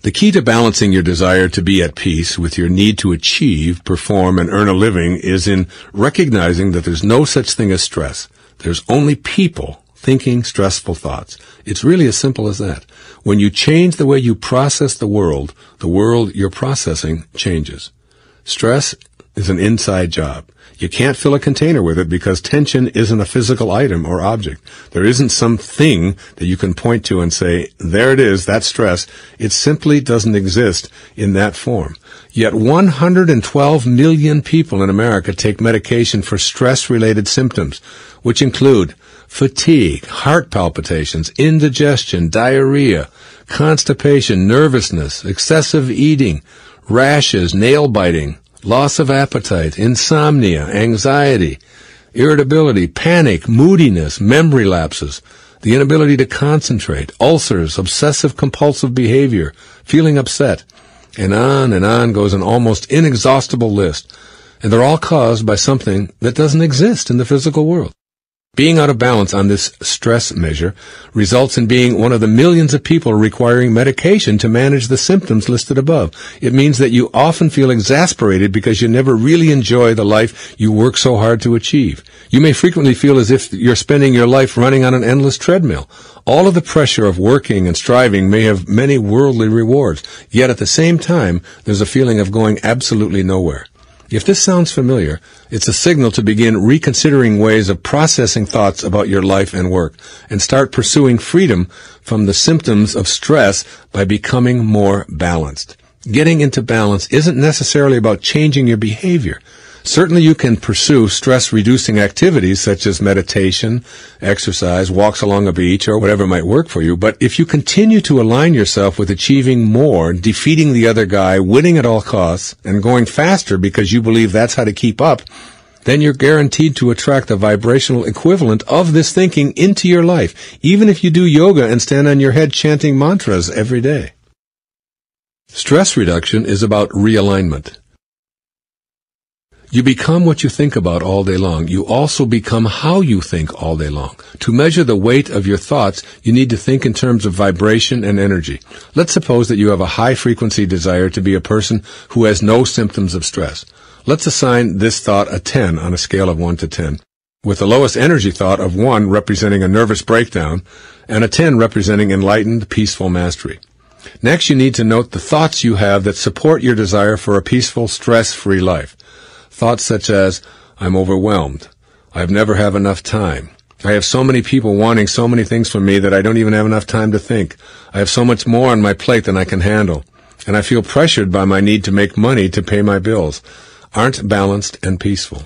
The key to balancing your desire to be at peace with your need to achieve, perform, and earn a living is in recognizing that there's no such thing as stress. There's only people thinking stressful thoughts. It's really as simple as that. When you change the way you process the world you're processing changes. Stress is an inside job. You can't fill a container with it because tension isn't a physical item or object. There isn't some thing that you can point to and say, there it is, that's stress. It simply doesn't exist in that form. Yet 112 million people in America take medication for stress-related symptoms, which include fatigue, heart palpitations, indigestion, diarrhea, constipation, nervousness, excessive eating, rashes, nail biting, loss of appetite, insomnia, anxiety, irritability, panic, moodiness, memory lapses, the inability to concentrate, ulcers, obsessive-compulsive behavior, feeling upset, and on goes an almost inexhaustible list. And they're all caused by something that doesn't exist in the physical world. Being out of balance on this stress measure results in being one of the millions of people requiring medication to manage the symptoms listed above. It means that you often feel exasperated because you never really enjoy the life you work so hard to achieve. You may frequently feel as if you're spending your life running on an endless treadmill. All of the pressure of working and striving may have many worldly rewards, yet at the same time, there's a feeling of going absolutely nowhere. If this sounds familiar, it's a signal to begin reconsidering ways of processing thoughts about your life and work, and start pursuing freedom from the symptoms of stress by becoming more balanced. Getting into balance isn't necessarily about changing your behavior. Certainly you can pursue stress-reducing activities such as meditation, exercise, walks along a beach, or whatever might work for you, but if you continue to align yourself with achieving more, defeating the other guy, winning at all costs, and going faster because you believe that's how to keep up, then you're guaranteed to attract the vibrational equivalent of this thinking into your life, even if you do yoga and stand on your head chanting mantras every day. Stress reduction is about realignment. You become what you think about all day long. You also become how you think all day long. To measure the weight of your thoughts, you need to think in terms of vibration and energy. Let's suppose that you have a high-frequency desire to be a person who has no symptoms of stress. Let's assign this thought a 10 on a scale of 1 to 10, with the lowest energy thought of 1 representing a nervous breakdown and a 10 representing enlightened, peaceful mastery. Next, you need to note the thoughts you have that support your desire for a peaceful, stress-free life. Thoughts such as, I'm overwhelmed, I've never have enough time, I have so many people wanting so many things from me that I don't even have enough time to think, I have so much more on my plate than I can handle, and I feel pressured by my need to make money to pay my bills, aren't balanced and peaceful.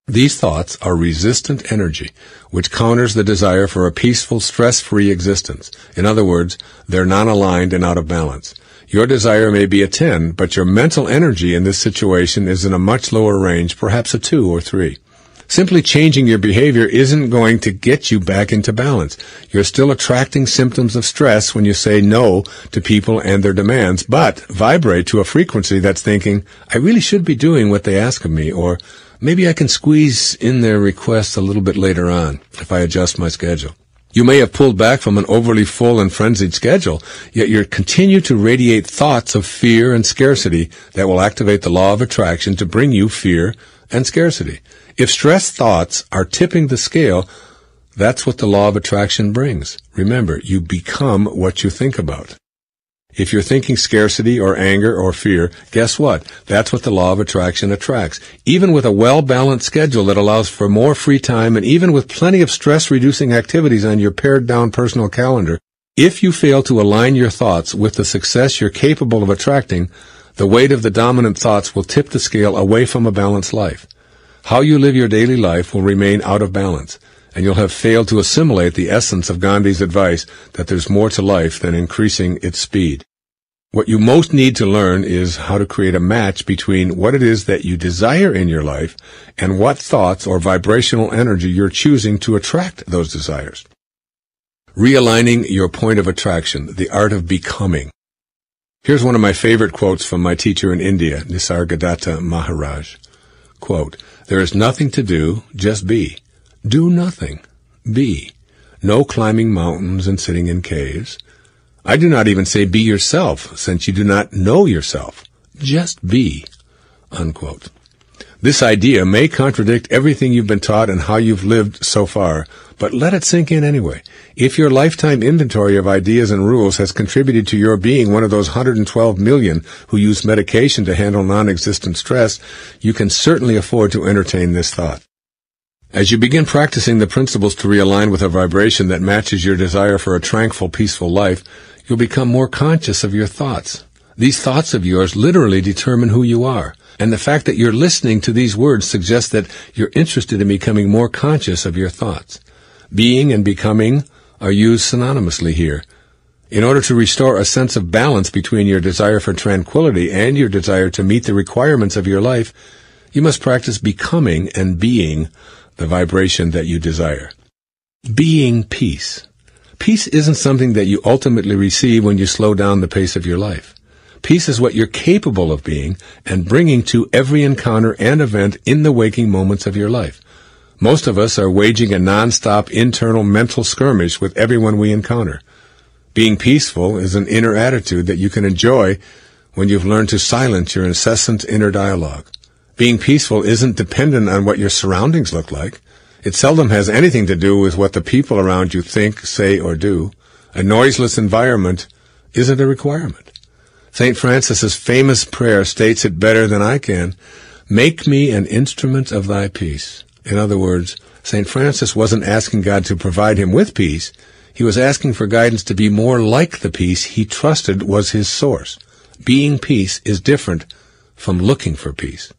These thoughts are resistant energy, which counters the desire for a peaceful, stress-free existence. In other words, they're non-aligned and out of balance. Your desire may be a 10, but your mental energy in this situation is in a much lower range, perhaps a 2 or 3. Simply changing your behavior isn't going to get you back into balance. You're still attracting symptoms of stress when you say no to people and their demands, but vibrate to a frequency that's thinking, I really should be doing what they ask of me, or maybe I can squeeze in their requests a little bit later on if I adjust my schedule. You may have pulled back from an overly full and frenzied schedule, yet you continue to radiate thoughts of fear and scarcity that will activate the law of attraction to bring you fear and scarcity. If stress thoughts are tipping the scale, that's what the law of attraction brings. Remember, you become what you think about. If you're thinking scarcity or anger or fear, guess what? That's what the law of attraction attracts. Even with a well-balanced schedule that allows for more free time, and even with plenty of stress-reducing activities on your pared-down personal calendar, if you fail to align your thoughts with the success you're capable of attracting, the weight of the dominant thoughts will tip the scale away from a balanced life. How you live your daily life will remain out of balance, and you'll have failed to assimilate the essence of Gandhi's advice that there's more to life than increasing its speed. What you most need to learn is how to create a match between what it is that you desire in your life and what thoughts or vibrational energy you're choosing to attract those desires. Realigning your point of attraction, the art of becoming. Here's one of my favorite quotes from my teacher in India, Nisargadatta Maharaj. Quote, there is nothing to do, just be. Do nothing. Be. No climbing mountains and sitting in caves. I do not even say be yourself, since you do not know yourself. Just be." Unquote. This idea may contradict everything you've been taught and how you've lived so far, but let it sink in anyway. If your lifetime inventory of ideas and rules has contributed to your being one of those 112 million who use medication to handle non-existent stress, you can certainly afford to entertain this thought. As you begin practicing the principles to realign with a vibration that matches your desire for a tranquil, peaceful life, you'll become more conscious of your thoughts. These thoughts of yours literally determine who you are. And the fact that you're listening to these words suggests that you're interested in becoming more conscious of your thoughts. Being and becoming are used synonymously here. In order to restore a sense of balance between your desire for tranquility and your desire to meet the requirements of your life, you must practice becoming and being the vibration that you desire. Being peace. Peace isn't something that you ultimately receive when you slow down the pace of your life. Peace is what you're capable of being and bringing to every encounter and event in the waking moments of your life. Most of us are waging a non-stop internal mental skirmish with everyone we encounter. Being peaceful is an inner attitude that you can enjoy when you've learned to silence your incessant inner dialogue. Being peaceful isn't dependent on what your surroundings look like. It seldom has anything to do with what the people around you think, say, or do. A noiseless environment isn't a requirement. St. Francis's famous prayer states it better than I can. "Make me an instrument of thy peace." In other words, St. Francis wasn't asking God to provide him with peace. He was asking for guidance to be more like the peace he trusted was his source. Being peace is different from looking for peace.